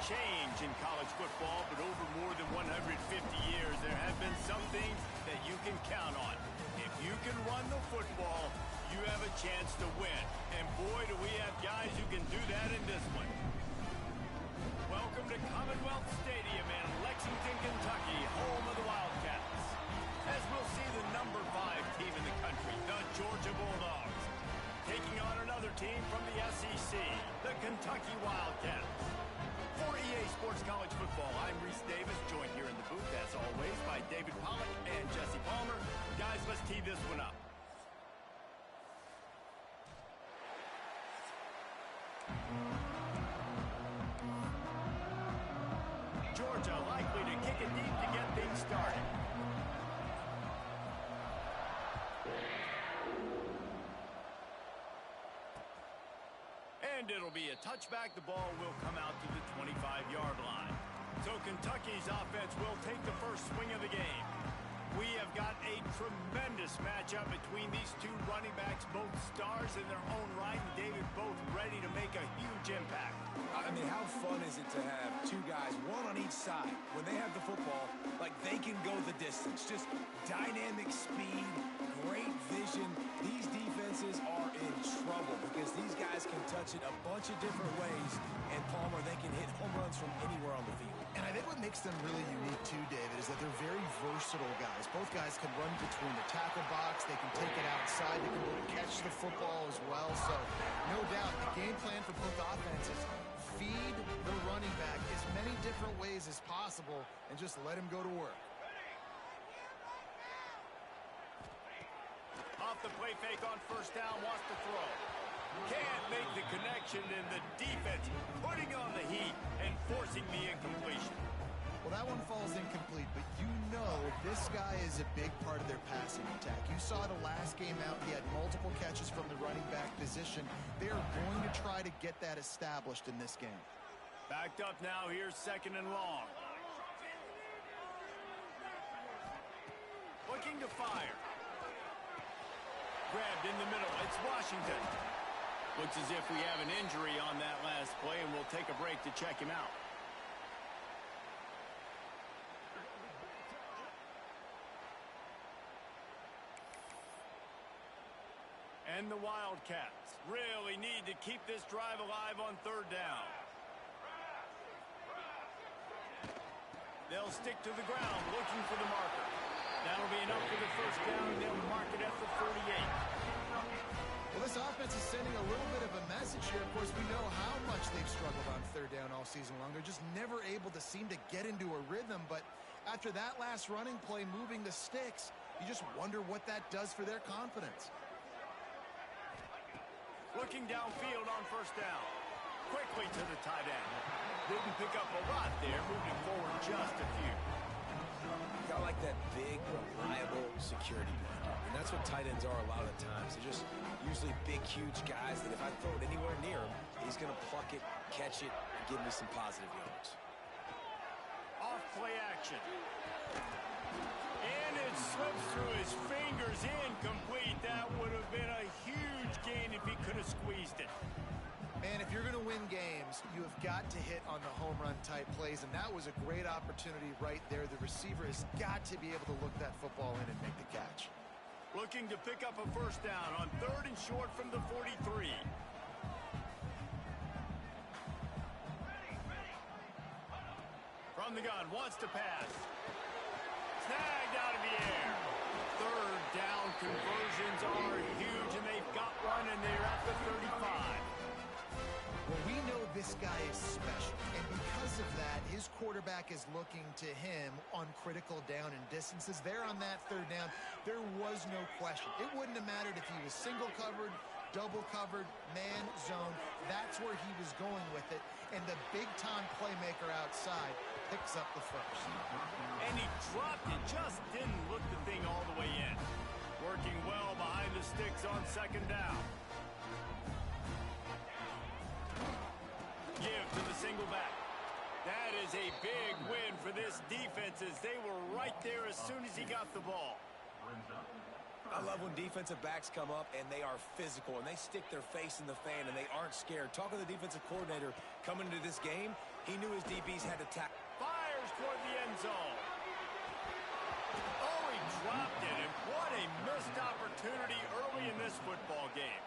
change in college football, but over more than 150 years, there have been some things that you can count on. If you can run the football, you have a chance to win. And boy, do we have guys who can do that in this one. Welcome to Commonwealth Stadium in Lexington, Kentucky, home of the Wildcats. As we'll see the number 5 team in the country, the Georgia Bulldogs, taking on another team from the SEC, the Kentucky Wildcats. For EA Sports College Football, I'm Reese Davis, joined here in the booth, as always, by David Pollack and Jesse Palmer. Guys, let's tee this one up. Georgia likely to kick it deep to get things started. And it'll be a touchback. The ball will come out to the 25-yard line. So Kentucky's offense will take the first swing of the game. We have got a tremendous matchup between these two running backs, both stars in their own right, and David, both ready to make a huge impact. I mean, how fun is it to have two guys, one on each side, when they have the football, like they can go the distance. Just dynamic speed, great vision. These defenses are in trouble because these guys can touch it a bunch of different ways, and Palmer, they can hit home runs from anywhere on the field. And I think what makes them really unique too, David, is that they're very versatile guys. Both guys can run between the tackle box, they can take it outside, they can go to catch the football as well. So, no doubt, the game plan for both offenses, feed the running back as many different ways as possible and just let him go to work. Off the play fake on first down, wants to throw. Can't make the connection, and the defense putting on the heat and forcing the incompletion. Well, that one falls incomplete, but you know this guy is a big part of their passing attack. You saw the last game out, he had multiple catches from the running back position. They are going to try to get that established in this game. Backed up now, here's second and long. Looking to fire. Grabbed in the middle, it's Washington. Looks as if we have an injury on that last play, and we'll take a break to check him out. And the Wildcats really need to keep this drive alive on third down. They'll stick to the ground looking for the marker. That'll be enough for the first down, and they'll mark it at the 38. Well, this offense is sending a little bit of a message here. Of course, we know how much they've struggled on third down all season long. They're just never able to seem to get into a rhythm. But after that last running play, moving the sticks, you just wonder what that does for their confidence. Looking downfield on first down. Quickly to the tight end. Didn't pick up a lot there, moving forward just a few. Got like that big, reliable security blanket. And that's what tight ends are a lot of the times. They're just usually big, huge guys that if I throw it anywhere near him, he's going to pluck it, catch it, and give me some positive yards. Off play action. And it slips through his fingers, incomplete. That would have been a huge gain if he could have squeezed it. Man, if you're going to win games, you have got to hit on the home run type plays, and that was a great opportunity right there. The receiver has got to be able to look that football in and make the catch. Looking to pick up a first down on third and short from the 43. From the gun, wants to pass. Snagged out of the air. Third down conversions are huge, and they've got one, and they're at the 35. Well, we know this guy is special, and because of that, his quarterback is looking to him on critical down and distances. There on that third down, there was no question. It wouldn't have mattered if he was single covered, double covered, man, zone. That's where he was going with it, and the big-time playmaker outside picks up the first. And he dropped it, just didn't look the thing all the way in. Working well behind the sticks on second down. Give to the single back. That is a big win for this defense as they were right there as soon as he got the ball. I love when defensive backs come up and they are physical and they stick their face in the fan and they aren't scared. Talking to the defensive coordinator coming into this game, he knew his DBs had to tackle. Fires toward the end zone. Oh, he dropped it, and what a missed opportunity early in this football game.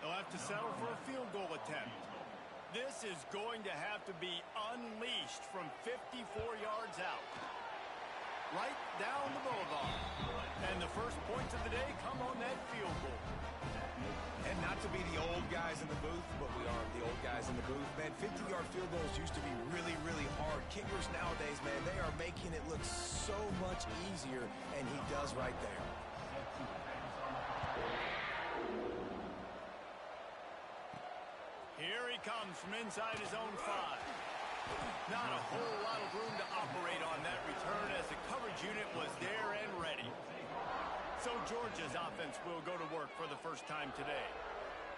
They'll have to settle for a field goal attempt. This is going to have to be unleashed from 54 yards out. Right down the boulevard. And the first points of the day come on that field goal. And not to be the old guys in the booth, but we are the old guys in the booth. Man, 50-yard field goals used to be really, really hard. Kickers nowadays, man, they are making it look so much easier, and he does right there. Here he comes from inside his own 5. Not a whole lot of room to operate on that return as the coverage unit was there and ready. So Georgia's offense will go to work for the first time today.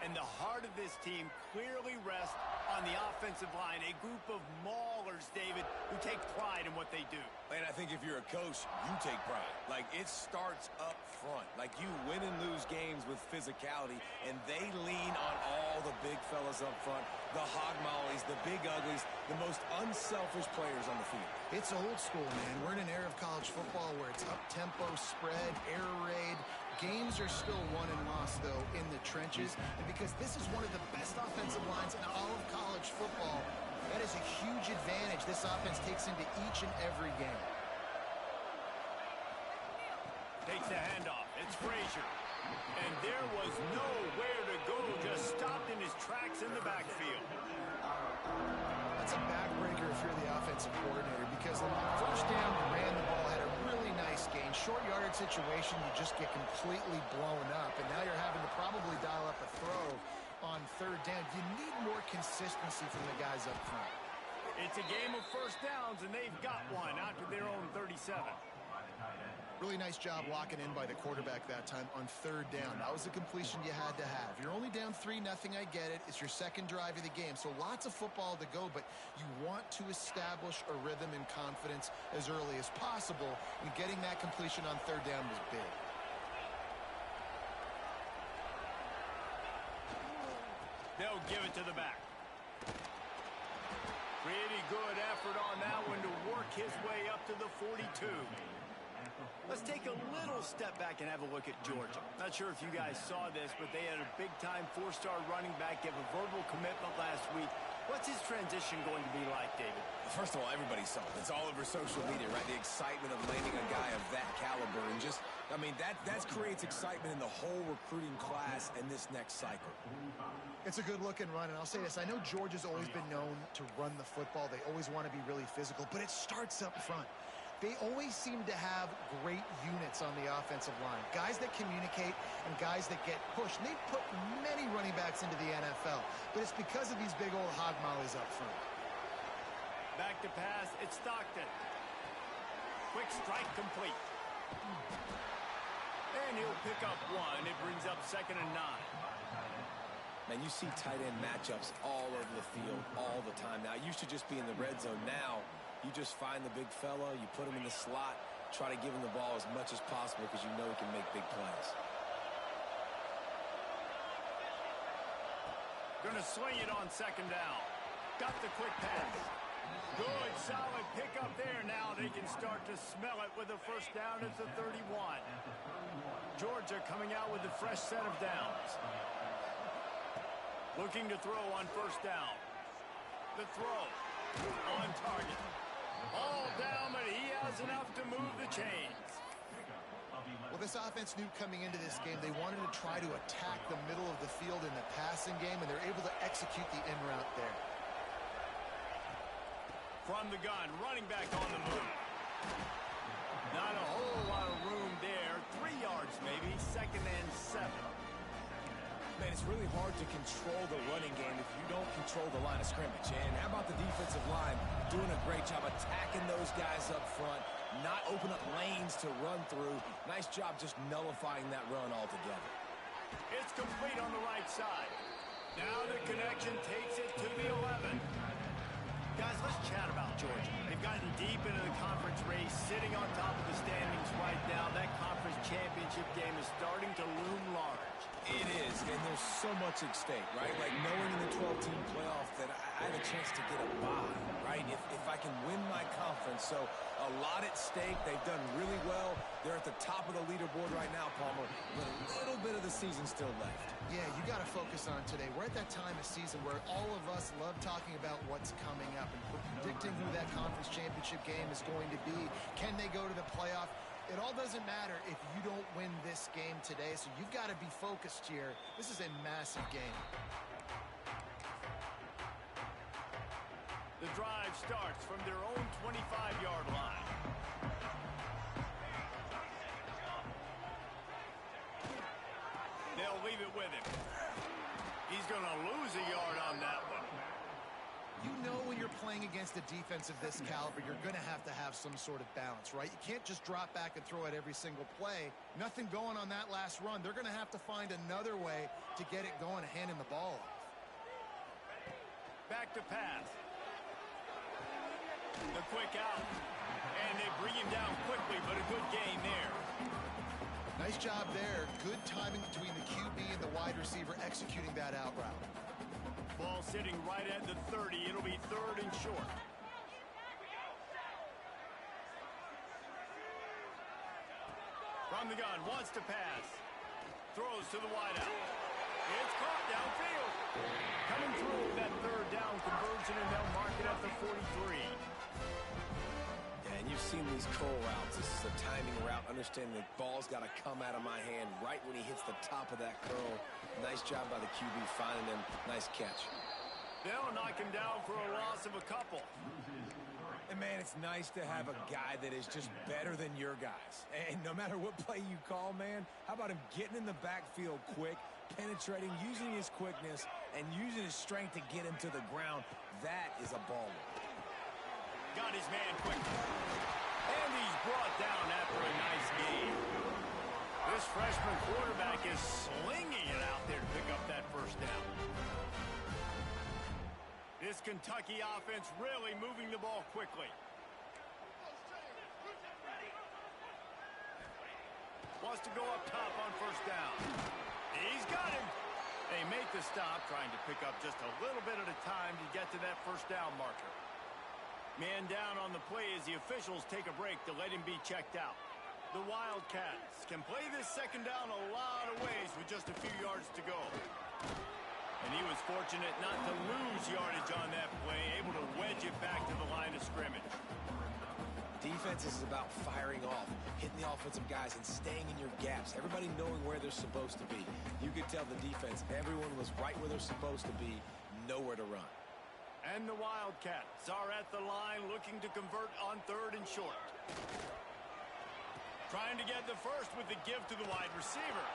And the heart of this team clearly rests on the offensive line, a group of maulers, David, who take pride in what they do. And I think if you're a coach, you take pride. Like, it starts up front. Like, you win and lose games with physicality, and they lean on all the big fellas up front, the hog mollies, the big uglies, the most unselfish players on the field. It's old school, man. We're in an era of college football where it's up-tempo, spread, air raid. Games are still won and lost, though, in the trenches. And because this is one of the best offensive lines in all of college football, that is a huge advantage this offense takes into each and every game. Takes the handoff. It's Frazier. And there was nowhere to go. Just stopped in his tracks in the backfield. That's a backbreaker if you're the offensive coordinator, because the first down, you ran the ball, had a really nice gain. Short yardage situation, you just get completely blown up, and now you're having to probably dial up a throw on third down. You need more consistency from the guys up front. It's a game of first downs, and they've got one out to their own 37. Really nice job locking in by the quarterback that time on third down. That was a completion you had to have. You're only down 3-0, I get it. It's your second drive of the game, so lots of football to go, but you want to establish a rhythm and confidence as early as possible, and getting that completion on third down was big. They'll give it to the back. Pretty good effort on that one to work his way up to the 42. Let's take a little step back and have a look at Georgia. Not sure if you guys saw this, but they had a big-time 4-star running back give a verbal commitment last week. What's his transition going to be like, David? First of all, everybody saw it. It's all over social media, right? The excitement of landing a guy of that caliber. And just, I mean, that creates excitement in the whole recruiting class in this next cycle. It's a good-looking run, and I'll say this. I know Georgia's always been known to run the football. They always want to be really physical, but it starts up front. They always seem to have great units on the offensive line. Guys that communicate and guys that get pushed. And they've put many running backs into the NFL, but it's because of these big old hog mollies up front. Back to pass, it's Stockton. Quick strike complete. And he'll pick up one. It brings up 2nd and 9. Man, you see tight end matchups all over the field all the time. Now, it used to just be in the red zone. Now, you just find the big fella, you put him in the slot, try to give him the ball as much as possible because you know he can make big plays. Gonna swing it on 2nd down. Got the quick pass. Good, solid pickup there. Now they can start to smell it with a first down at the 31. Georgia coming out with a fresh set of downs. Looking to throw on first down. The throw on target. All down, but he has enough to move the chains. Well, this offense knew coming into this game they wanted to try to attack the middle of the field in the passing game, and they're able to execute the in route there. From the gun, running back on the move. Not a whole lot of room there. 3 yards maybe, 2nd and 7. Man, it's really hard to control the running game if you don't control the line of scrimmage. And how about the defensive line doing a great job attacking those guys up front, not open up lanes to run through. Nice job just nullifying that run altogether. It's complete on the right side. Now the connection takes it to the 11. Guys, let's chat about Georgia. They've gotten deep into the conference race, sitting on top of the standings right now. That conference championship game is starting to loom large. It is, and there's so much at stake, right? Like knowing in the 12-team playoff that I have a chance to get a bye, right? If I can win my conference. So a lot at stake. They've done really well. They're at the top of the leaderboard right now, Palmer, but a little bit of the season still left. Yeah, you got to focus on today. We're at that time of season where all of us love talking about what's coming up and predicting who that conference championship game is going to be. Can they go to the playoff? It all doesn't matter if you don't win this game today, so you've got to be focused here. This is a massive game. The drive starts from their own 25-yard line. They'll leave it with him. He's going to lose a yard on that one. You know when you're playing against a defense of this caliber, you're going to have some sort of balance, right? You can't just drop back and throw it every single play. Nothing going on that last run. They're going to have to find another way to get it going and handing the ball off. Back to pass. The quick out. And they bring him down quickly, but a good gain there. Nice job there. Good timing between the QB and the wide receiver executing that out route. Ball sitting right at the 30. It'll be 3rd and short. From the gun, wants to pass. Throws to the wideout. It's caught downfield. Coming through that 3rd down conversion, and they'll mark it at the 43. And you've seen these curl routes. This is a timing route. Understanding the ball's got to come out of my hand right when he hits the top of that curl. Nice job by the QB finding him. Nice catch. They'll knock him down for a loss of a couple. And, man, it's nice to have a guy that is just better than your guys. And no matter what play you call, man, how about him getting in the backfield quick, penetrating, using his quickness, and using his strength to get him to the ground. That is a baller. Got his man quick. And he's brought down after a nice gain. This freshman quarterback is slinging it out there to pick up that 1st down. This Kentucky offense really moving the ball quickly. Wants to go up top on 1st down. He's got him. They make the stop, trying to pick up just a little bit at a time to get to that 1st down marker. Man down on the play as the officials take a break to let him be checked out. The Wildcats can play this 2nd down a lot of ways with just a few yards to go. And he was fortunate not to lose yardage on that play, able to wedge it back to the line of scrimmage. Defense is about firing off, hitting the offensive guys, and staying in your gaps. Everybody knowing where they're supposed to be. You could tell the defense, everyone was right where they're supposed to be, nowhere to run. And the Wildcats are at the line looking to convert on 3rd and short. Trying to get the first with the give to the wide receiver.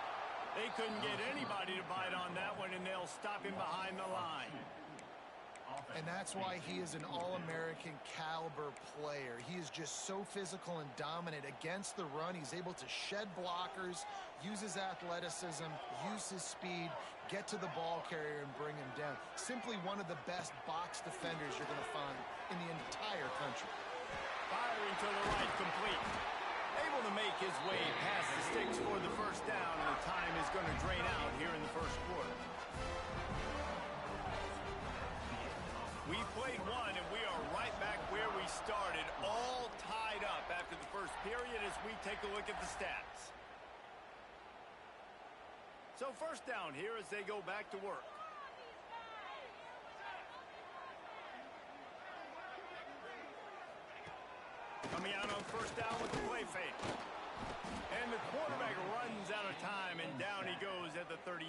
They couldn't get anybody to bite on that one, and they'll stop him behind the line. And that's why he is an All-American caliber player. He is just so physical and dominant against the run. He's able to shed blockers, use his athleticism, use his speed, get to the ball carrier and bring him down. Simply one of the best box defenders you're going to find in the entire country. Firing to the right, complete. Able to make his way past the sticks for the 1st down, and the time is going to drain out here in the 1st quarter. We played one, and we are right back where we started, all tied up after the 1st period as we take a look at the stats. So 1st down here as they go back to work. Coming out on 1st down with the play fake. And the quarterback runs out of time, and down he goes at the 38.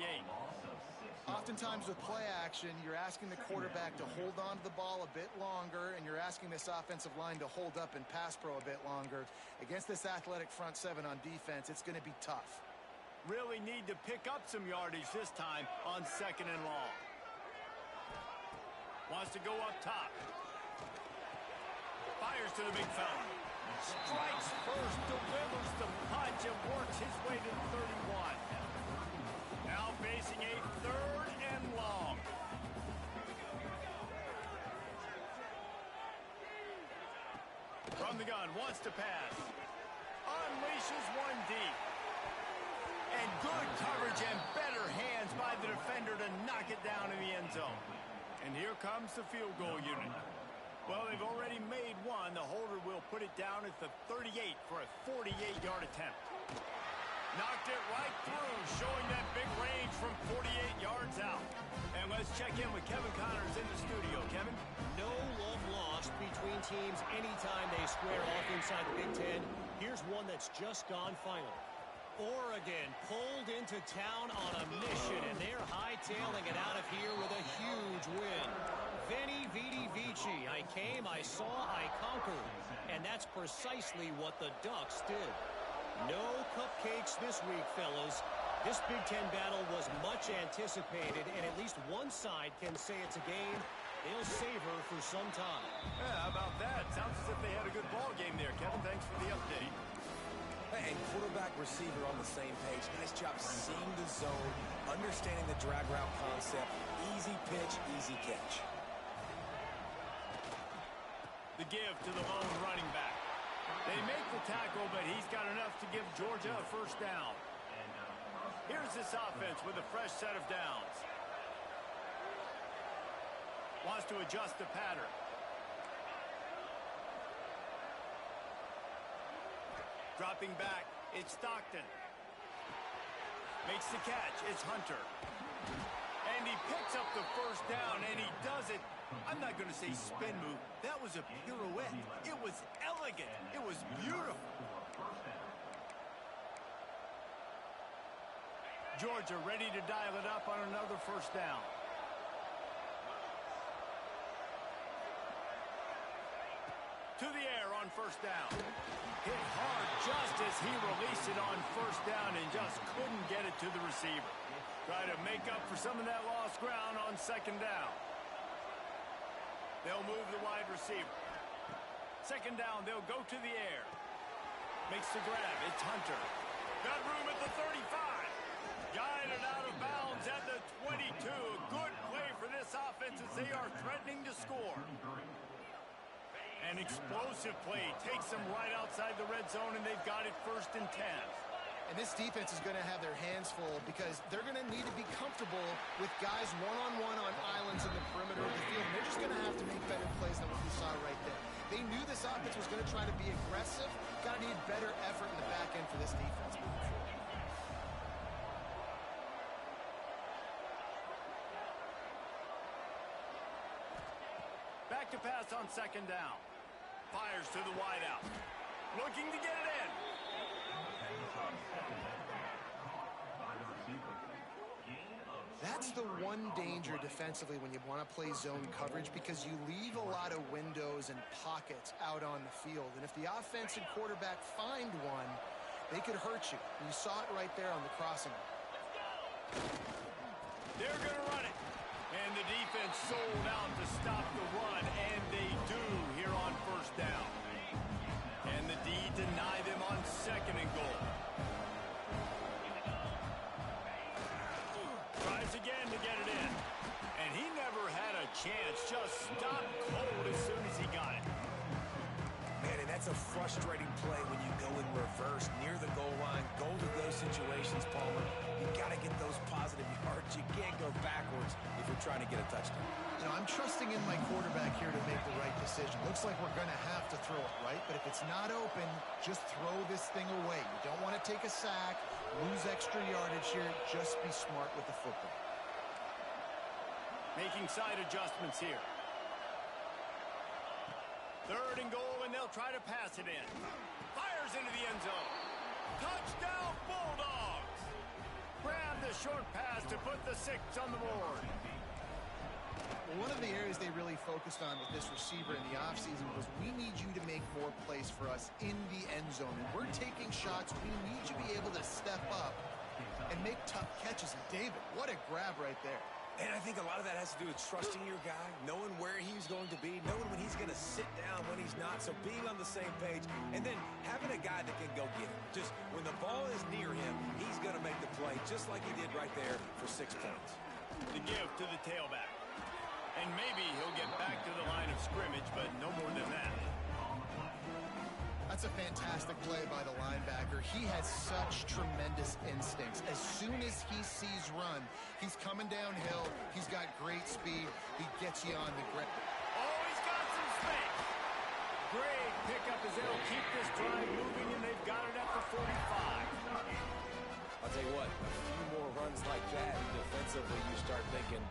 Oftentimes with play action, you're asking the quarterback to hold on to the ball a bit longer, and you're asking this offensive line to hold up in pass pro a bit longer. Against this athletic front 7 on defense, it's going to be tough. Really need to pick up some yardage this time on 2nd and long. Wants to go up top. Fires to the big fella. Strikes first, delivers the punch, and works his way to the 31. Now facing a 3rd and long. from the gun, wants to pass. Unleashes one deep. And good coverage and better hands by the defender to knock it down in the end zone. And here comes the field goal unit. Well, they've already made one. The holder will put it down at the 38 for a 48-yard attempt. Knocked it right through, showing that big range from 48 yards out. And let's check in with Kevin Connors in the studio. Kevin? No love lost between teams anytime they square off inside the Big Ten. Here's one that's just gone final. Oregon pulled into town on a mission, and they're hightailing it out of here with a huge win. Veni, vidi, vici. I came, I saw, I conquered. And that's precisely what the Ducks did. No cupcakes this week, fellas. This Big Ten battle was much anticipated, and at least one side can say it's a game they'll savor for some time. Yeah, how about that? Sounds as if they had a good ball game there, Kevin. Thanks for the update. And quarterback, receiver on the same page. Nice job seeing the zone, understanding the drag route concept. Easy pitch, easy catch. The give to the lone running back. They make the tackle, but he's got enough to give Georgia a first down. Here's this offense with a fresh set of downs. Wants to adjust the pattern. Dropping back, it's Stockton. Makes the catch, it's Hunter. And he picks up the first down, and he does it. I'm not going to say spin move. That was a pirouette. It was elegant. It was beautiful. Georgia ready to dial it up on another first down. To the air on first down. Hit hard just as he released it on first down and just couldn't get it to the receiver. Try to make up for some of that lost ground on second down. They'll move the wide receiver. Second down, they'll go to the air. Makes the grab. It's Hunter. Got room at the 35. Guided out of bounds at the 22. Good play for this offense as they are threatening to score. An explosive play takes them right outside the red zone, and they've got it 1st and 10. And this defense is going to have their hands full because they're going to need to be comfortable with guys one-on-one on islands in the perimeter of the field. And they're just going to have to make better plays than what we saw right there. They knew this offense was going to try to be aggressive. Got to need better effort in the back end for this defense moving forward. Back to pass on second down. Fires to the wideout. Looking to get it in. That's the one danger defensively when you want to play zone coverage, because you leave a lot of windows and pockets out on the field. And if the offense and quarterback find one, they could hurt you. You saw it right there on the crossing. They're going to run it. And the defense sold out to stop the run, and they do here on first down. And the D deny them on second and goal. Tries again to get it in. And he never had a chance. Just stopped cold as soon as he got it. Man, and that's a frustrating play when you go in reverse near the goal line. Goal to those situations, Palmer. You got to get those positive yards. You can't go backwards if you're trying to get a touchdown. You know, I'm trusting in my quarterback here to make the right decision. Looks like we're going to have to throw it, right? But if it's not open, just throw this thing away. You don't want to take a sack, lose extra yardage here. Just be smart with the football. Making side adjustments here. 3rd and goal, and they'll try to pass it in. Fires into the end zone. Touchdown, Bulldogs! Grab the short pass to put the 6 on the board. Well, one of the areas they really focused on with this receiver in the offseason was, we need you to make more plays for us in the end zone. And we're taking shots. We need you to be able to step up and make tough catches. And David, what a grab right there. And I think a lot of that has to do with trusting your guy, knowing where he's going to be, knowing when he's going to sit down, when he's not. So being on the same page, and then having a guy that can go get it. Just when the ball is near him, he's going to make the play, just like he did right there for 6 points. The give to the tailback. And maybe he'll get back to the line of scrimmage, but no more than that. That's a fantastic play by the linebacker. He has such tremendous instincts. As soon as he sees run, he's coming downhill. He's got great speed. He gets you on the grip. Oh, he's got some space. Great pickup as they'll keep this drive moving, and they've got it at the 45. I'll tell you what, a few more runs like that, defensively you start thinking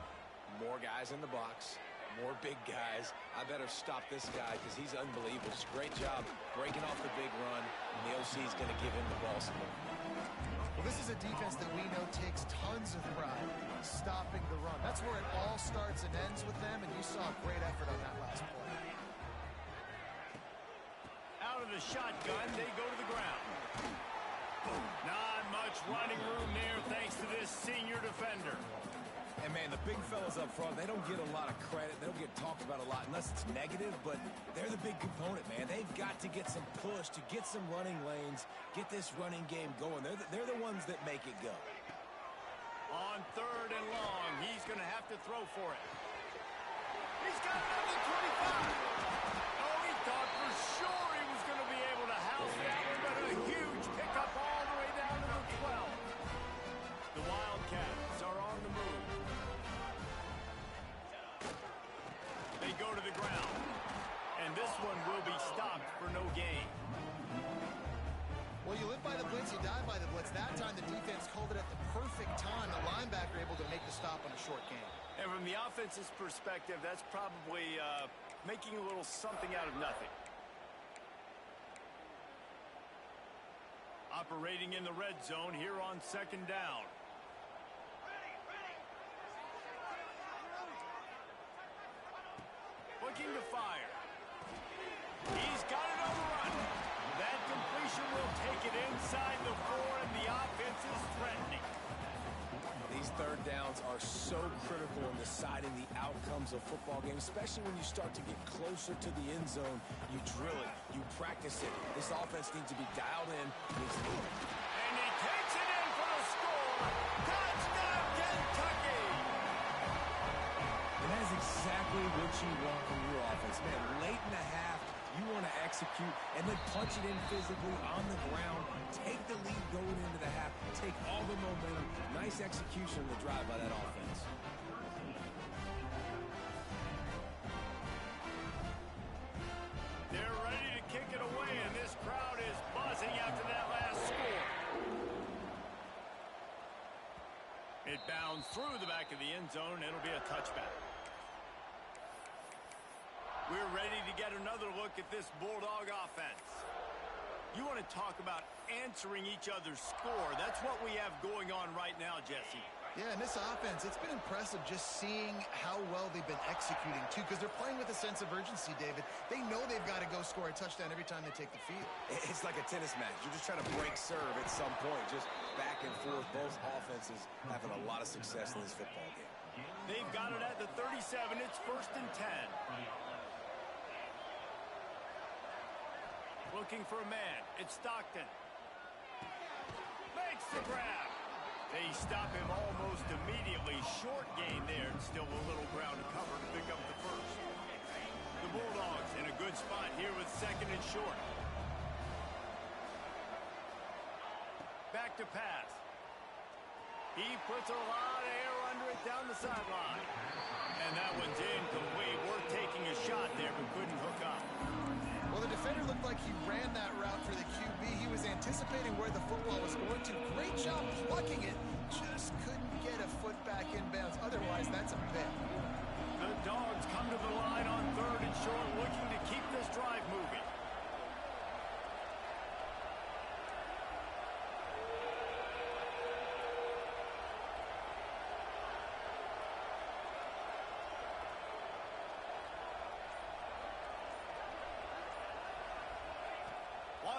more guys in the box, more big guys. I better stop this guy because he's unbelievable. It's a great job breaking off the big run, and the OC is going to give him the ball some more. Well, this is a defense that we know takes tons of pride stopping the run. That's where it all starts and ends with them, and you saw a great effort on that last play. Out of the shotgun, they go to the ground. Not much running room there thanks to this senior defender. And, man, the big fellas up front, they don't get a lot of credit. They don't get talked about a lot unless it's negative, but they're the big component, man. They've got to get some push to get some running lanes, get this running game going. They're the ones that make it go. On 3rd and long, he's going to have to throw for it. He's got it at the 25. Oh, he thought for sure he was going to be able to house that one, but a huge pickup all the way down to the 12. The Wildcats are on the move. They go to the ground, and this one will be stopped for no gain. Well, you live by the blitz, you die by the blitz. That time the defense called it at the perfect time. The linebacker able to make the stop on a short gain. And from the offense's perspective, that's probably making a little something out of nothing. Operating in the red zone here on 2nd down. Looking to fire. He's got it on the run. That completion will take it inside the 4, and the offense is threatening. These 3rd downs are so critical in deciding the outcomes of football games, especially when you start to get closer to the end zone. You drill it. You practice it. This offense needs to be dialed in. And he takes it in for the score. Touchdown, Kentucky! And that is exactly what you want from your offense. Man, late in the half, you want to execute and then punch it in physically on the ground. Take the lead going into the half. Take all the momentum. Nice execution of the drive by that offense. They're ready to kick it away, and this crowd is buzzing after that last score. It bounds through the back of the end zone. It'll be a touchback. We're ready to get another look at this Bulldog offense. You want to talk about answering each other's score. That's what we have going on right now, Jesse. Yeah, and this offense, it's been impressive just seeing how well they've been executing, too, because they're playing with a sense of urgency, David. They know they've got to go score a touchdown every time they take the field. It's like a tennis match. You're just trying to break serve at some point, just back and forth. Both offenses having a lot of success in this football game. They've got it at the 37. It's 1st and 10. Looking for a man. It's Stockton. Makes the grab. They stop him almost immediately. Short gain there, and still a little ground to cover to pick up the 1st. The Bulldogs in a good spot here with 2nd and short. Back to pass. He puts a lot of air under it down the sideline. And that one's incomplete. Worth taking a shot there, but couldn't hook up. Well, the defender looked like he ran that route for the QB. He was anticipating where the football was going to. Great job plucking it. Just couldn't get a foot back inbounds. Otherwise, that's a pick. The Dogs come to the line on 3rd and short, looking to keep this drive moving.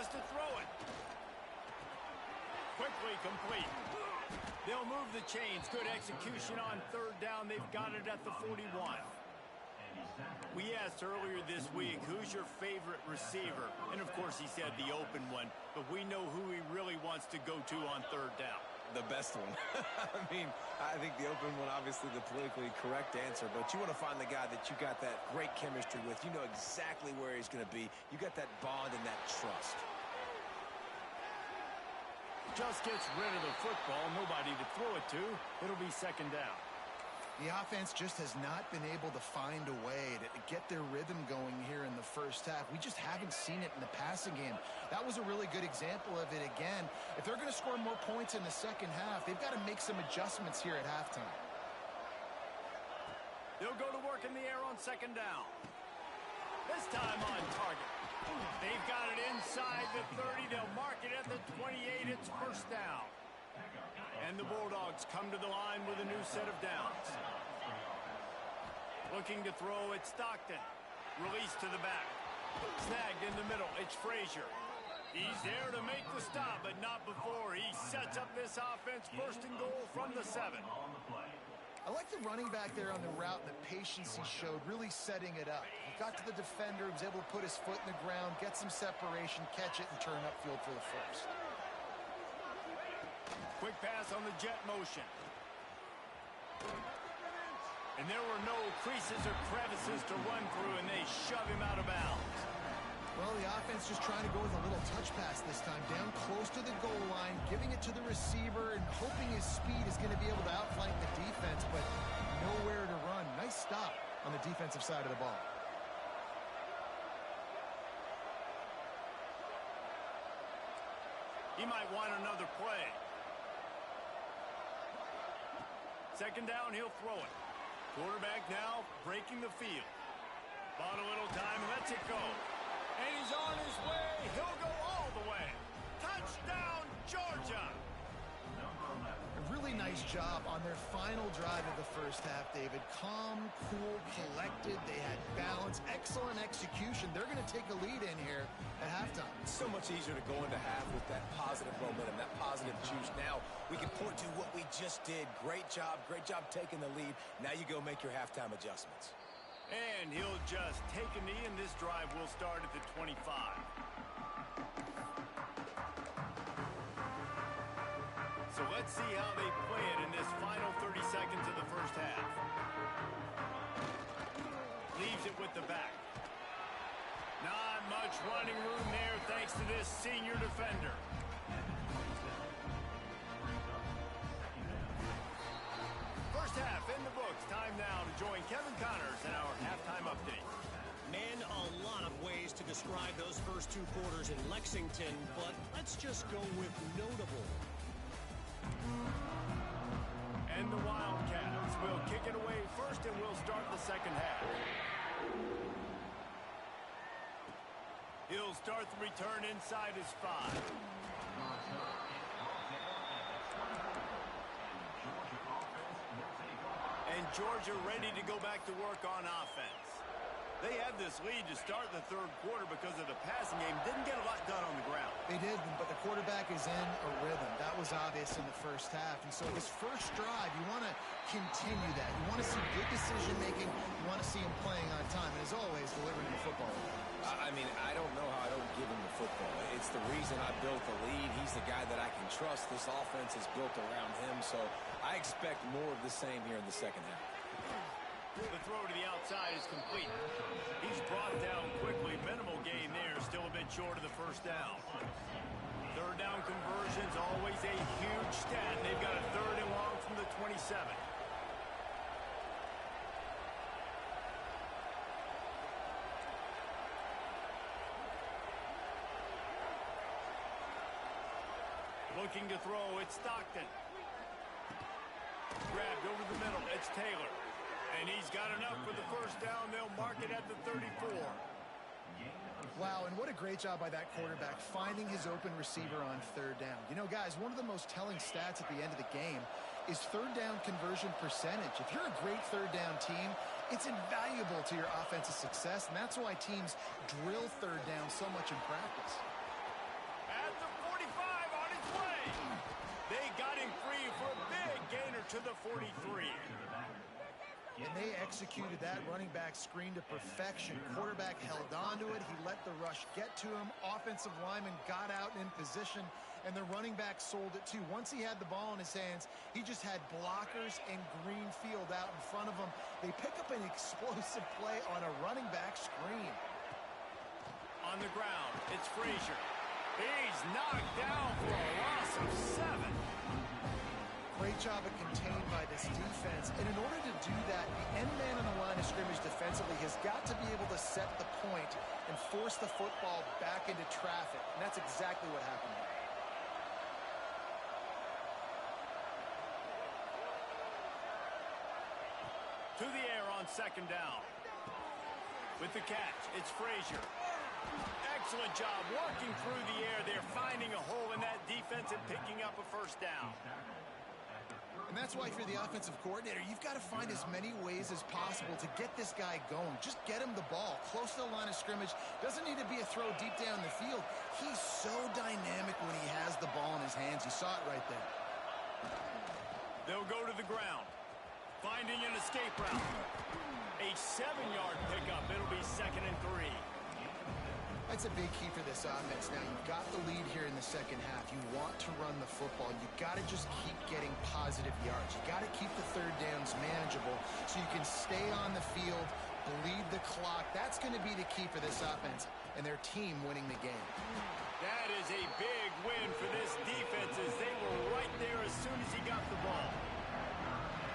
To throw it. Quickly complete. They'll move the chains. Good execution on 3rd down. They've got it at the 41. We asked earlier this week, who's your favorite receiver? And of course he said the open one, but we know who he really wants to go to on 3rd down. The best one. I mean, I think the open one, obviously the politically correct answer, but you want to find the guy that you got that great chemistry with. You know exactly where he's going to be. You got that bond and that trust. Just gets rid of the football. Nobody to throw it to. It'll be second down. The offense just has not been able to find a way to get their rhythm going here in the first half. We just haven't seen it in the passing game. That was a really good example of it again. If they're going to score more points in the second half, they've got to make some adjustments here at halftime. They'll go to work in the air on second down. This time on target. They've got it inside the 30. They'll mark it at the 28. It's first down. And the Bulldogs come to the line with a new set of downs. Looking to throw, it's Stockton. Release to the back. Snagged in the middle, it's Frazier. He's there to make the stop, but not before. He sets up this offense, first and goal from the 7. I like the running back there on the route and the patience he showed, really setting it up. He got to the defender, he was able to put his foot in the ground, get some separation, catch it, and turn upfield for the first. Quick pass on the jet motion. And there were no creases or crevices to run through, and they shove him out of bounds. Well, the offense just trying to go with a little touch pass this time, down close to the goal line, giving it to the receiver and hoping his speed is going to be able to outflank the defense, but nowhere to run. Nice stop on the defensive side of the ball. He might want another play. Second down, he'll throw it. Quarterback now breaking the field. Bought a little time, lets it go. And he's on his way. He'll go all the way. Touchdown, Georgia. A really nice job on their final drive of the first half, David. Calm, cool, collected. They had balance, excellent execution. They're going to take a lead in here at halftime. It's so much easier to go into half with that positive momentum, that positive juice. Now we can point to what we just did. Great job taking the lead. Now you go make your halftime adjustments. And he'll just take a knee, and this drive will start at the 25. So let's see how they play it in this final 30 seconds of the first half. Leaves it with the back. Not much running room there thanks to this senior defender. First half in the books. Time now to join Kevin Connors in our halftime update. Man, a lot of ways to describe those first two quarters in Lexington, but let's just go with notable. And the Wildcats will kick it away first, and we'll start the second half. He'll start the return inside his 5. And Georgia ready to go back to work on offense. They had this lead to start the third quarter because of the passing game. Didn't get a lot done on the ground. They did, but the quarterback is in a rhythm. That was obvious in the first half. And so this first drive, you want to continue that. You want to see good decision-making. You want to see him playing on time. And as always, delivering the football. I mean, I don't know how I don't give him the football. It's the reason I built the lead. He's the guy that I can trust. This offense is built around him. So I expect more of the same here in the second half. The throw to the outside is complete. He's brought down quickly. Minimal gain there. Still a bit short of the first down. Third down conversions, always a huge stat. They've got a third and long from the 27. Looking to throw, it's Stockton. Grabbed over the middle, it's Taylor. And he's got enough for the first down. They'll mark it at the 34. Wow, and what a great job by that quarterback, finding his open receiver on third down. You know, guys, one of the most telling stats at the end of the game is third down conversion percentage. If you're a great third down team, it's invaluable to your offensive success, and that's why teams drill third down so much in practice. At the 45, on his way. They got him free for a big gainer to the 43. And they executed that running back screen to perfection. Quarterback held on to it. He let the rush get to him. Offensive lineman got out in position, and the running back sold it too. Once he had the ball in his hands, he just had blockers and green field out in front of him. They pick up an explosive play on a running back screen. On the ground, it's Frazier. He's knocked down for a loss of 7. Great job of contained by this defense. And in order to do that, the end man on the line of scrimmage defensively has got to be able to set the point and force the football back into traffic. And that's exactly what happened here. To the air on second down. With the catch, it's Frazier. Excellent job working through the air. They're finding a hole in that defense and picking up a first down. And that's why if you're the offensive coordinator, you've got to find as many ways as possible to get this guy going. Just get him the ball close to the line of scrimmage. Doesn't need to be a throw deep down the field. He's so dynamic when he has the ball in his hands. You saw it right there. They'll go to the ground. Finding an escape route. A 7-yard pickup. It'll be 2nd and 3. That's a big key for this offense. Now, you've got the lead here in the second half. You want to run the football. You've got to just keep getting positive yards. You've got to keep the third downs manageable so you can stay on the field, bleed the clock. That's going to be the key for this offense and their team winning the game. That is a big win for this defense as they were right there as soon as he got the ball.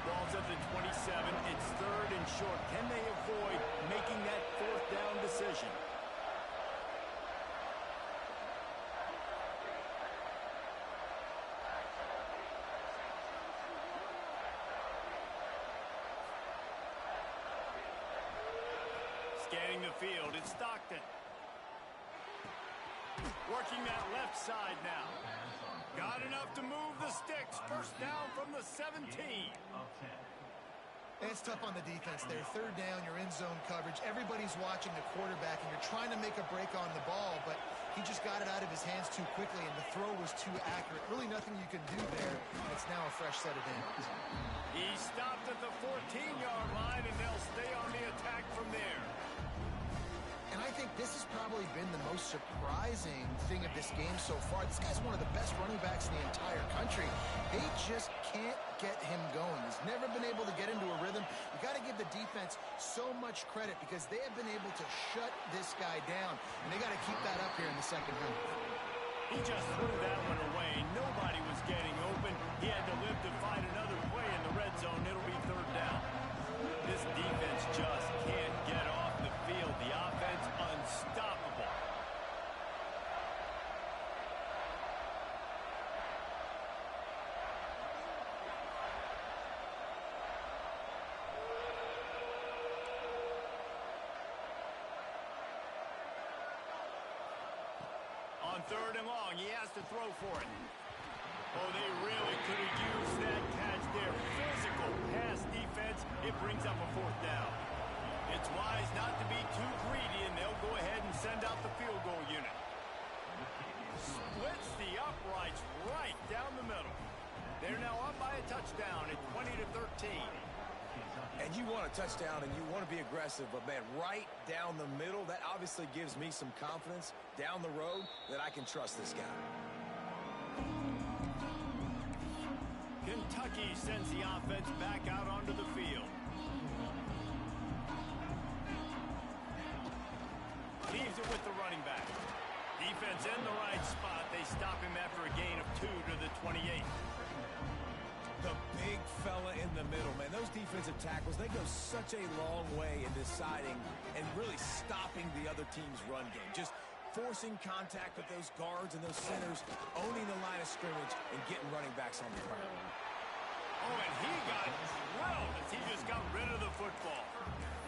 Ball's at the 27. It's 3rd and short. Can they avoid making that 4th down decision? Scanning the field, it's Stockton. Working that left side now. Got enough to move the sticks. First down from the 17. It's tough on the defense there. 3rd down, you're in zone coverage. Everybody's watching the quarterback, and you're trying to make a break on the ball, but he just got it out of his hands too quickly, and the throw was too accurate. Really nothing you can do there. It's now a fresh set of downs. He stopped at the 14-yard line, and they'll stay on the attack from there. And I think this has probably been the most surprising thing of this game so far. This guy's one of the best running backs in the entire country. They just can't get him going. He's never been able to get into a rhythm. You got to give the defense so much credit because they have been able to shut this guy down. And they got to keep that up here in the second half. He just threw that one away. Nobody was getting open. He had to live to find another play in the red zone. It'll be 3rd down. This defense just can't get off the field. The offense unstoppable. On 3rd and long, he has to throw for it. Oh, they really could have used that catch there. Physical pass defense. It brings up a 4th down. It's wise not to be too greedy, and they'll go ahead and send out the field goal unit. Splits the uprights right down the middle. They're now up by a touchdown at 20-13. And you want a touchdown and you want to be aggressive, but man, right down the middle, that obviously gives me some confidence down the road that I can trust this guy. Kentucky sends the offense back out onto the field. Leaves it with the running back. Defense in the right spot. They stop him after a gain of 2 to the 28. The big fella in the middle, man. Those defensive tackles, they go such a long way in deciding and really stopping the other team's run game. Just forcing contact with those guards and those centers, owning the line of scrimmage, and getting running backs on the ground. Oh, and he got drilled as he just got rid of the football.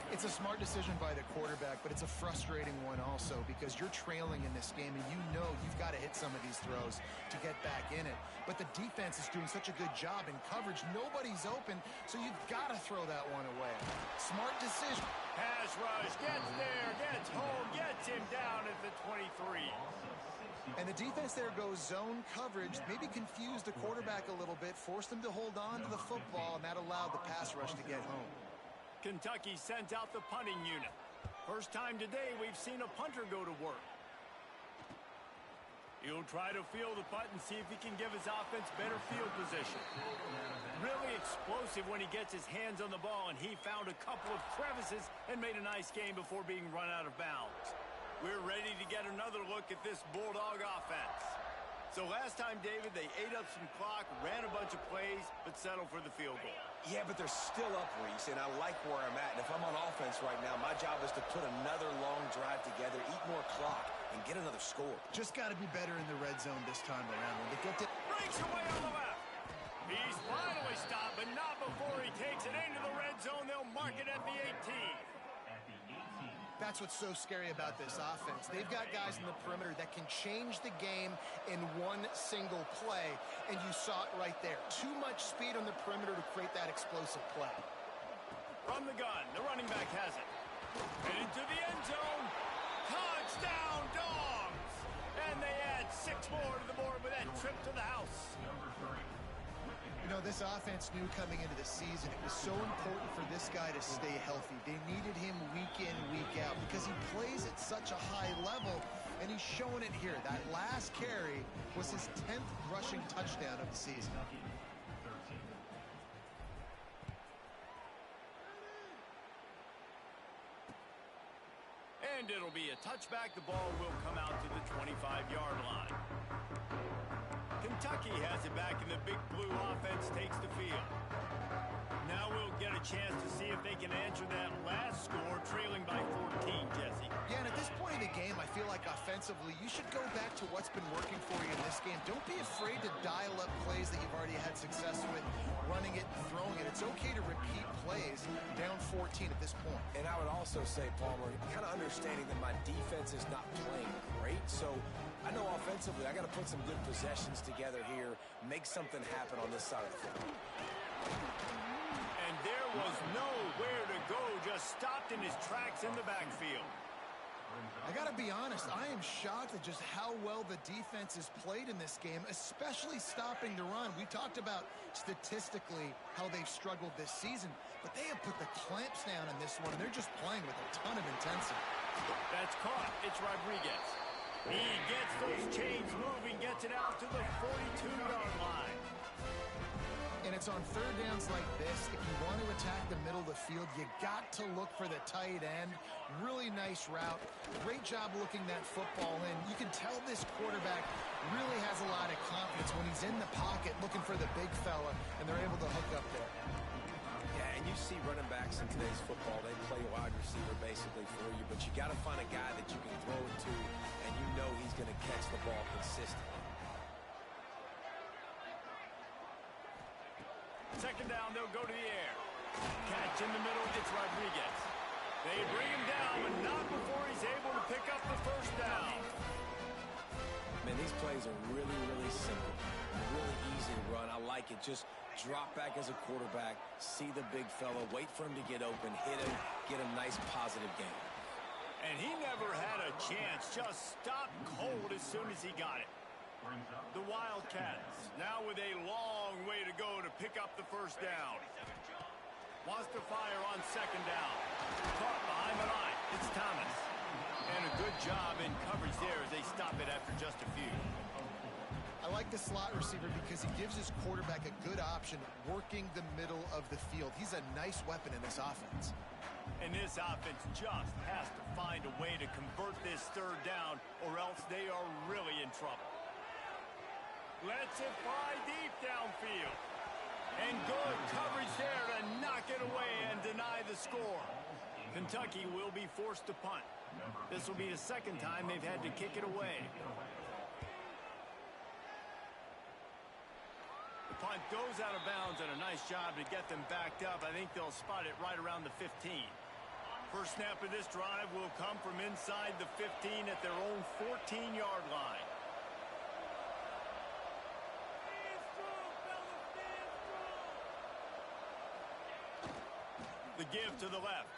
It's a smart decision by the quarterback, but it's a frustrating one also because you're trailing in this game and you know you've got to hit some of these throws to get back in it. But the defense is doing such a good job in coverage. Nobody's open, so you've got to throw that one away. Smart decision. Pass rush, gets there, gets home, gets him down at the 23. And the defense there goes zone coverage, maybe confused the quarterback a little bit, forced him to hold on to the football, and that allowed the pass rush to get home. Kentucky sends out the punting unit. First time today we've seen a punter go to work. He'll try to field the punt and see if he can give his offense better field position. Really explosive when he gets his hands on the ball, and he found a couple of crevices and made a nice game before being run out of bounds. We're ready to get another look at this Bulldog offense. So last time, David, they ate up some clock, ran a bunch of plays, but settled for the field goal. Yeah, but they're still up, Reese, and I like where I'm at. And if I'm on offense right now, my job is to put another long drive together, eat more clock, and get another score. Just got to be better in the red zone this time around. When they get to... Breaks away on the left. He's finally stopped, but not before he takes it into the red zone. They'll mark it at the 18. That's what's so scary about this offense. They've got guys in the perimeter that can change the game in one single play, and you saw it right there. Too much speed on the perimeter to create that explosive play. From the gun, the running back has it. And into the end zone. Touchdown, Dogs! And they add 6 more to the board with that trip to the house. You know, this offense knew coming into the season it was so important for this guy to stay healthy. They needed him week in, week out because he plays at such a high level, and he's showing it here. That last carry was his 10th rushing touchdown of the season. And it'll be a touchback. The ball will come out to the 25-yard line. Kentucky has it back, and the Big Blue offense takes the field. Now we'll get a chance to see if they can answer that last score, trailing by 14, Jesse. Yeah, and at this point in the game, I feel like offensively, you should go back to what's been working for you in this game. Don't be afraid to dial up plays that you've already had success with, running it and throwing it. It's okay to repeat plays down 14 at this point. And I would also say, Palmer, kind of understanding that my defense is not playing great, so I know offensively I got to put some good possessions together here, make something happen on this side of the field. And there was nowhere to go, just stopped in his tracks in the backfield. I got to be honest, I am shocked at just how well the defense has played in this game, especially stopping the run. We talked about statistically how they've struggled this season, but they have put the clamps down in this one, and they're just playing with a ton of intensity. That's caught. It's Rodriguez. He gets those chains moving, gets it out to the 42-yard line. And it's on third downs like this. If you want to attack the middle of the field, you got to look for the tight end. Really nice route. Great job looking that football in. You can tell this quarterback really has a lot of confidence when he's in the pocket looking for the big fella, and they're able to hook up there. Yeah, and you see running backs in today's football, they play wide receiver basically for you, but you got to find a guy that you can throw it to, and you know he's going to catch the ball consistently. Second down, they'll go to the air. Catch in the middle, it's Rodriguez. They bring him down, but not before he's able to pick up the first down. Man, these plays are really, really simple. Really easy to run. I like it. Just drop back as a quarterback, see the big fella, wait for him to get open, hit him, get a nice positive game. And he never had a chance, just stopped cold as soon as he got it. The Wildcats now with a long way to go to pick up the first down. Wants to fire on second down. Caught behind the line. It's Thomas. And a good job in coverage there as they stop it after just a few. I like the slot receiver because he gives his quarterback a good option working the middle of the field. He's a nice weapon in this offense. And this offense just has to find a way to convert this third down, or else they are really in trouble. Lets it fly deep downfield. And good coverage there to knock it away and deny the score. Kentucky will be forced to punt. This will be the second time they've had to kick it away. The punt goes out of bounds, and a nice job to get them backed up. I think they'll spot it right around the 15. First snap of this drive will come from inside the 15 at their own 14-yard line. The give to the left.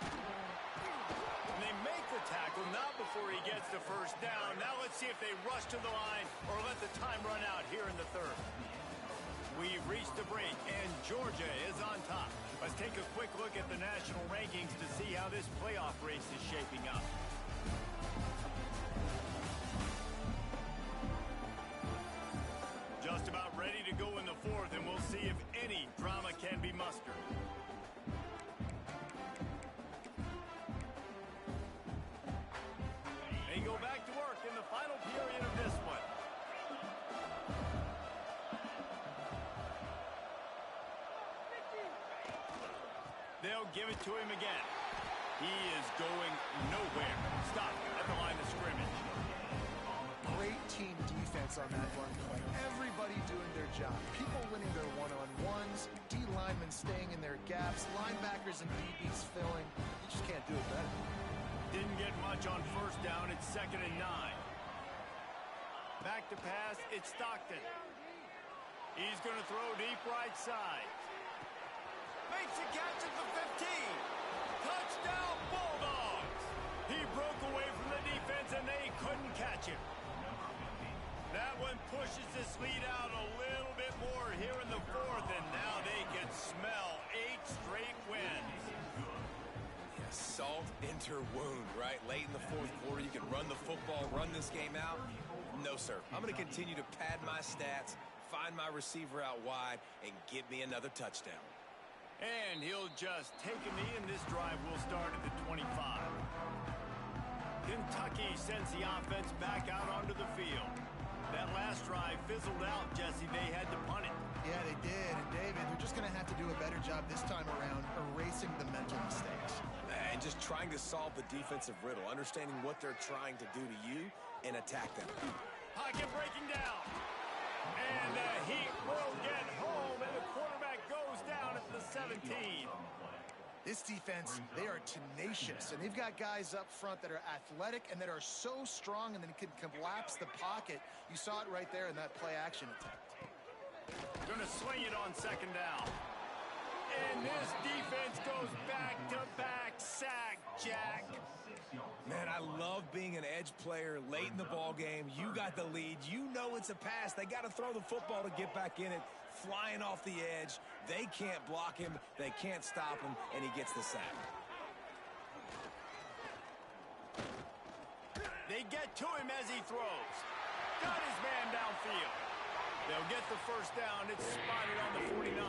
And they make the tackle, not before he gets the first down. Now let's see if they rush to the line or let the time run out here in the third. We've reached the break, and Georgia is on top. Let's take a quick look at the national rankings to see how this playoff race is shaping up. Just about ready to go in the fourth, and we'll see if any drama can be mustered. They go back to work in the final period of this one. They'll give it to him again. He is going nowhere. Stop at the line of scrimmage. Great team defense on that run play. Everybody doing their job. People winning their one-on-ones, D-linemen staying in their gaps, linebackers and DBs filling. You just can't do it better. Didn't get much on first down. It's 2nd and 9. Back to pass. It's Stockton. He's going to throw deep right side. Makes a catch at the 15. Touchdown, Bulldogs. He broke away from the defense, and they couldn't catch him. That one pushes this lead out a little bit more here in the fourth, and now they can smell 8 straight wins. Yeah, salt enter wound, right? Late in the fourth quarter, you can run the football, run this game out. No, sir. I'm going to continue to pad my stats, find my receiver out wide, and get me another touchdown. And he'll just take a knee, and this drive will start at the 25. Kentucky sends the offense back out onto the field. That last drive fizzled out, Jesse. They had to punt it. Yeah, they did. And, David, they're just going to have to do a better job this time around erasing the mental mistakes. And just trying to solve the defensive riddle, understanding what they're trying to do to you and attack them. Pocket breaking down. And the Heat will get home, and the quarterback goes down at the 17. This defense, they are tenacious, and they've got guys up front that are athletic and that are so strong and then can collapse the pocket. You saw it right there in that play-action attempt. Going to swing it on 2nd down. And this defense goes back-to-back sack, Jack. Man, I love being an edge player late in the ball game. You got the lead. You know it's a pass. They got to throw the football to get back in it. Flying off the edge. They can't block him. They can't stop him, and he gets the sack. They get to him as he throws. Got his man downfield. They'll get the first down. It's spotted on the 49.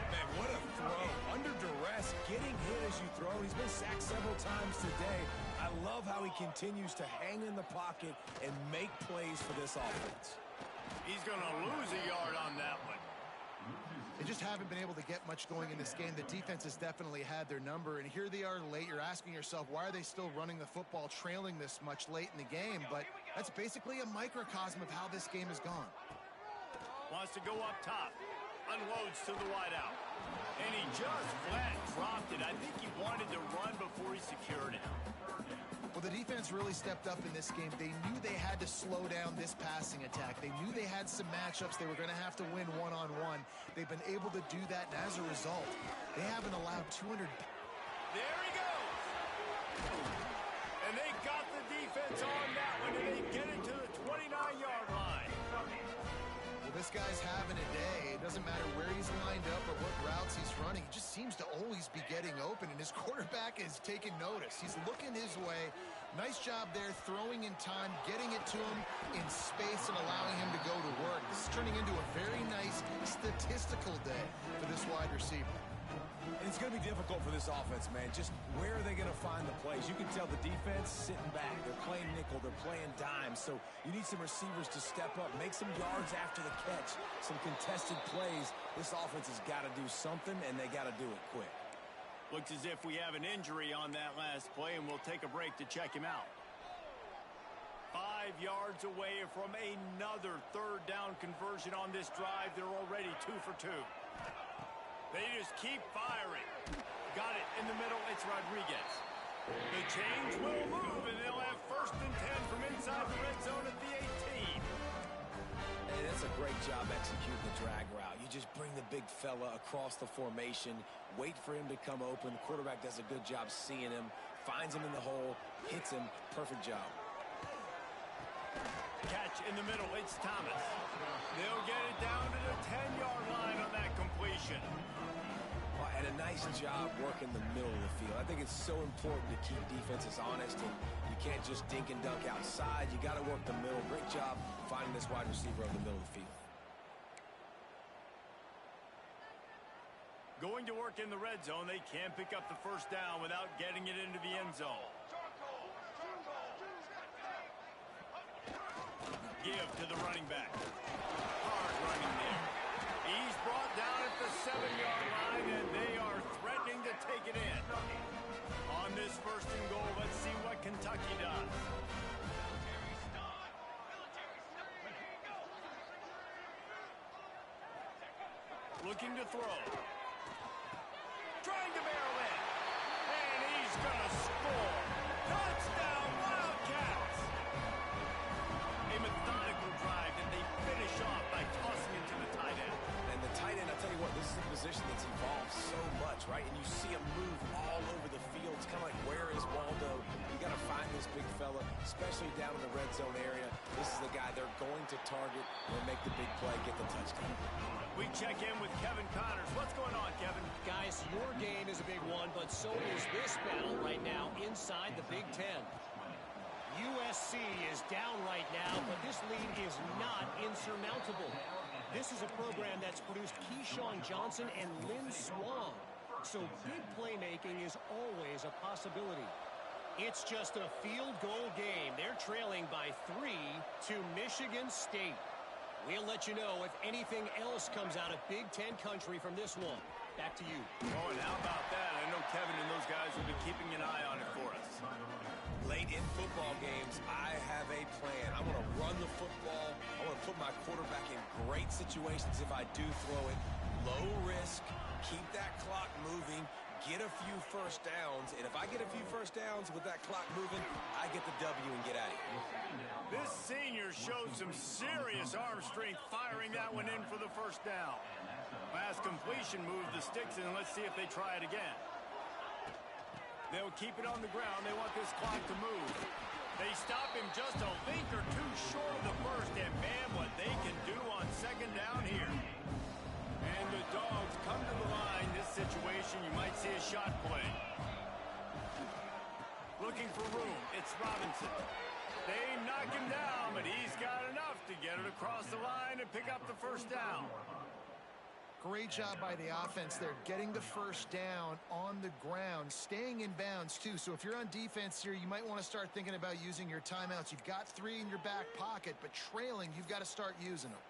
Man, what a throw. Under duress, getting hit as you throw. He's been sacked several times today. I love how he continues to hang in the pocket and make plays for this offense. He's going to lose a yard on that one. They just haven't been able to get much going in this game. The defense has definitely had their number, and here they are late. You're asking yourself, why are they still running the football, trailing this much late in the game? But that's basically a microcosm of how this game has gone. Wants to go up top. Unloads to the wideout. And he just flat dropped it. I think he wanted to run before he secured it. Well, the defense really stepped up in this game. They knew they had to slow down this passing attack. They knew they had some matchups they were going to have to win one-on-one. They've been able to do that, and as a result, they haven't allowed 200. There he goes. And they got the defense on that one, and they get it to the 29-yard line. Well, this guy's having a day. It doesn't matter where he's lined up or what routes he's running. He just seems to always be getting open, and his quarterback is taking notice. He's looking his way. Nice job there, throwing in time, getting it to him in space and allowing him to go to work. This is turning into a very nice statistical day for this wide receiver. And it's going to be difficult for this offense, man. Just where are they going to find the plays? You can tell the defense sitting back. They're playing nickel. They're playing dime. So you need some receivers to step up, make some yards after the catch, some contested plays. This offense has got to do something, and they got to do it quick. Looks as if we have an injury on that last play, and we'll take a break to check him out. 5 yards away from another third down conversion on this drive. They're already 2 for 2. They just keep firing. Got it in the middle. It's Rodriguez. The change will move, and they'll have 1st and 10 from inside the red zone at the 18. Hey, that's a great job executing the drag route. You just bring the big fella across the formation, wait for him to come open. The quarterback does a good job seeing him, finds him in the hole, hits him. Perfect job. Catch stretch in the middle. It's Thomas. They'll get it down to the 10-yard line on that completion. Well, and a nice job working the middle of the field. I think it's so important to keep defenses honest, and you can't just dink and dunk outside. You got to work the middle. Great job finding this wide receiver over the middle of the field. Going to work in the red zone, they can't pick up the first down without getting it into the end zone. Give to the running back. Hard running there. He's brought down at the 7-yard line, and they are threatening to take it in. On this first and goal, let's see what Kentucky does. Looking to throw. Trying to barrel in. And he's going to score. Touchdown, Wildcats! A methodical drive that they finish off by tossing it to the tight end. And the tight end, I'll tell you what, this is a position that's evolved so much, right? And you see him move all over the field. It's kind of like, where is Waldo? You got to find this big fella, especially down in the red zone area. This is the guy they're going to target and make the big play, get the touchdown. We check in with Kevin Connors. What's going on, Kevin? Guys, your game is a big one, but so is this battle right now inside the Big Ten. USC is down right now, but this lead is not insurmountable. This is a program that's produced Keyshawn Johnson and Lynn Swann, so big playmaking is always a possibility. It's just a field goal game. They're trailing by 3 to Michigan State. We'll let you know if anything else comes out of Big Ten country from this one. Back to you. Oh, and how about that? I know Kevin and those guys will be keeping an eye on it for us. Late in football games, I have a plan. I want to run the football. I want to put my quarterback in great situations if I do throw it. Low risk, keep that clock moving, get a few first downs. And if I get a few first downs with that clock moving, I get the W and get out of here. This senior showed some serious arm strength firing that one in for the first down. Last completion moved the sticks in. Let's see if they try it again. They'll keep it on the ground. They want this clock to move. They stop him just a length or two short of the first, and man, what they can do on second down here. And the Dogs come to the line. This situation, you might see a shot play. Looking for room. It's Robinson. They knock him down, but he's got enough to get it across the line and pick up the first down. Great job by the offense there, getting the first down on the ground, staying in bounds too. So if you're on defense here, you might want to start thinking about using your timeouts. You've got 3 in your back pocket, but trailing, you've got to start using them.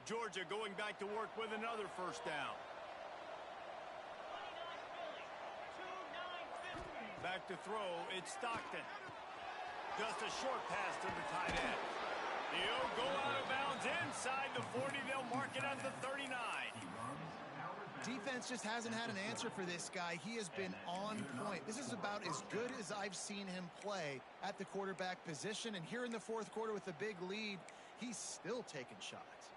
Georgia going back to work with another first down. Back to throw, it's Stockton. Just a short pass to the tight end. He'll go out of bounds inside the 40. They'll mark it at the 39. Defense just hasn't had an answer for this guy. He has been on point. This is about as good as I've seen him play at the quarterback position. And here in the fourth quarter with a big lead, he's still taking shots.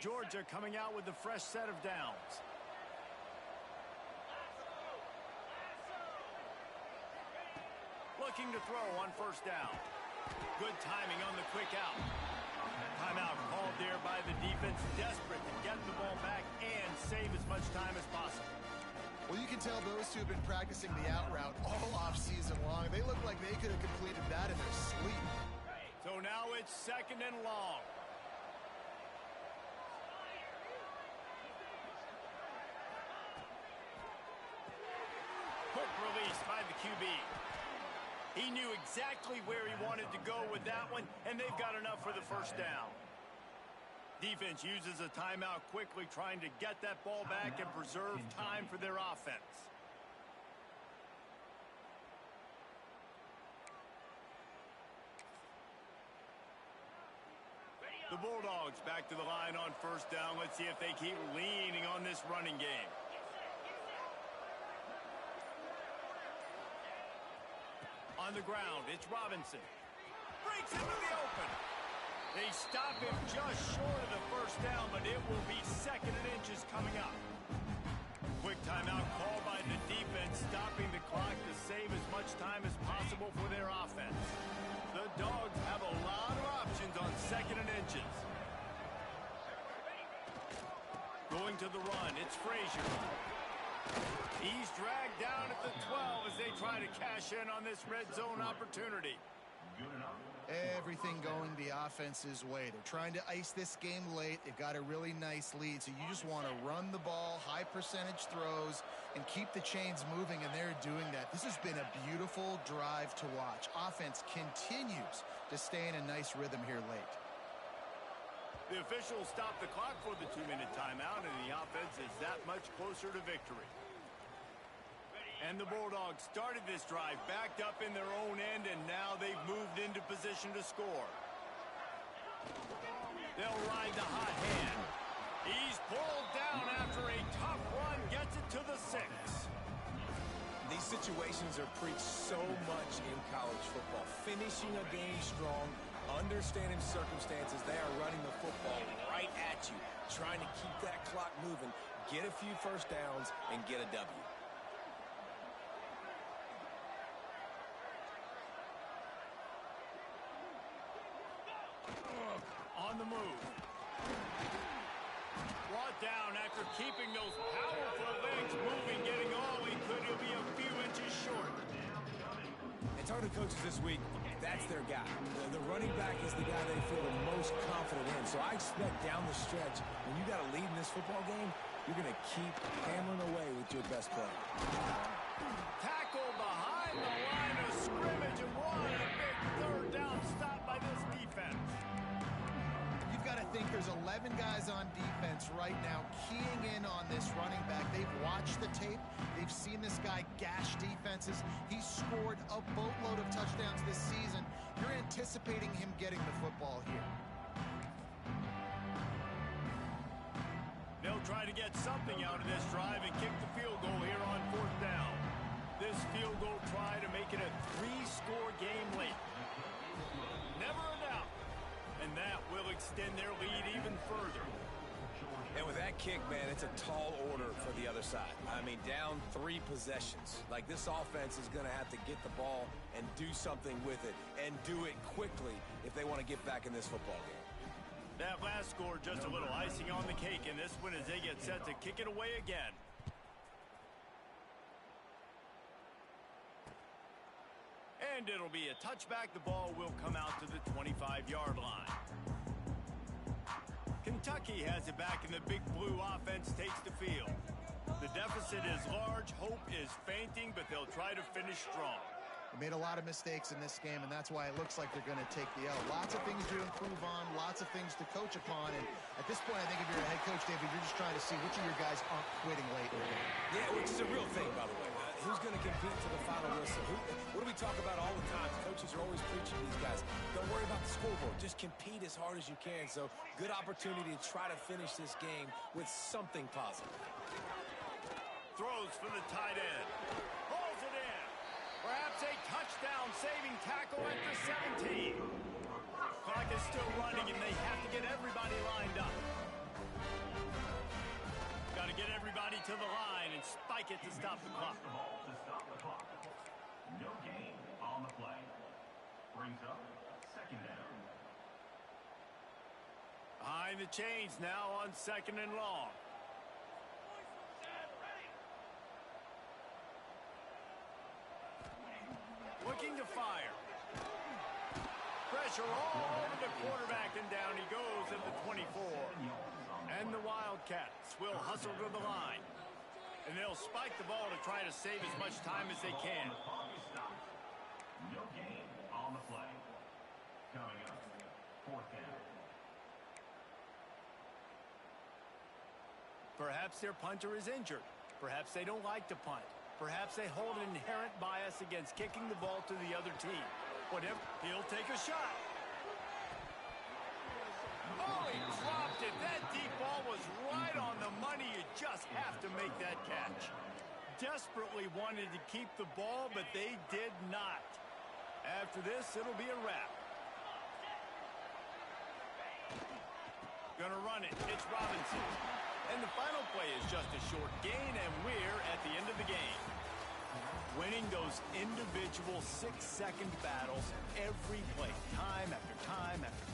Georgia coming out with a fresh set of downs. Looking to throw on first down. Good timing on the quick out. Timeout called there by the defense, desperate to get the ball back and save as much time as possible. Well, you can tell those two have been practicing the out route all off-season long. They look like they could have completed that in their sleep. So now it's second and long. Quick release by the QB. He knew exactly where he wanted to go with that one, and they've got enough for the first down. Defense uses a timeout quickly, trying to get that ball back and preserve time for their offense. The Bulldogs back to the line on first down. Let's see if they keep leaning on this running game. On the ground, it's Robinson. Breaks into the open. They stop him just short of the first down, but it will be 2nd and inches coming up. Quick timeout call by the defense, stopping the clock to save as much time as possible for their offense. The Dogs have a lot of options on 2nd and inches. Going to the run, it's Frazier. He's dragged down at the 12 as they try to cash in on this red zone opportunity. Everything going the offense's way. They're trying to ice this game late. They've got a really nice lead, so you just want to run the ball, high percentage throws, and keep the chains moving, and they're doing that. This has been a beautiful drive to watch. Offense continues to stay in a nice rhythm here late. The officials stopped the clock for the 2-minute timeout, and the offense is that much closer to victory. And the Bulldogs started this drive backed up in their own end, and now they've moved into position to score. They'll ride the hot hand. He's pulled down after a tough run, gets it to the 6. These situations are preached so much in college football. Finishing a game strong, understanding circumstances. They are running the football right at you, trying to keep that clock moving, get a few first downs, and get a W. On the move. Brought down after keeping those powerful legs moving, getting all he could. He'll be a few inches short. And talking to coaches this week, that's their guy. The running back is the guy they feel the most confident in. So I expect down the stretch, when you got a lead in this football game, you're going to keep hammering away with your best player. Tackle behind the line of scrimmage, and what a big 3rd down stop by this defense. You've got to think there's 11 guys on defense right now keying in on this running back. They've watched the tape. They've seen this guy gash defenses. He's scored a boatload of touchdowns this season. You're anticipating him getting the football here. They'll try to get something out of this drive and kick the field goal here on 4th down. This field goal try to make it a 3-score game late. Never a doubt. And that will extend their lead even further. And with that kick, man, it's a tall order for the other side. I mean, down 3 possessions. Like, this offense is going to have to get the ball and do something with it, and do it quickly if they want to get back in this football game. That last score just a little icing on the cake in this one as they get set to kick it away again. And it'll be a touchback. The ball will come out to the 25-yard line. Kentucky has it back, and the Big Blue offense takes the field. The deficit is large. Hope is fainting, but they'll try to finish strong. They made a lot of mistakes in this game, and that's why it looks like they're going to take the L. Lots of things to improve on, lots of things to coach upon, and at this point, I think if you're a head coach, David, you're just trying to see which of your guys aren't quitting late in the game. Yeah, which is a real thing, by the way. Who's going to compete to the final whistle? What do we talk about all the time? Coaches are always preaching to these guys. Don't worry about the scoreboard. Just compete as hard as you can. So, good opportunity to try to finish this game with something positive. Throws for the tight end. Pulls it in. Perhaps a touchdown-saving tackle at the 17. Clock is still running, and they have to get everybody lined up. Got to get everybody to the line and spike it to stop the clock. No gain on the play. Brings up 2nd down. Behind the chains now on 2nd and long. Looking to fire. Pressure all over the quarterback, and down he goes at the 24. And the Wildcats will hustle to the line. And they'll spike the ball to try to save as much time as they can. No gain on the play. Coming up, 4th down. Perhaps their punter is injured. Perhaps they don't like to punt. Perhaps they hold an inherent bias against kicking the ball to the other team. Whatever, he'll take a shot. Oh, he dropped it. That deep ball was right on the money. You just have to make that catch. Desperately wanted to keep the ball, but they did not. After this, it'll be a wrap. Gonna run it. It's Robinson. And the final play is just a short gain, and we're at the end of the game. Winning those individual 6-second battles every play, time after time after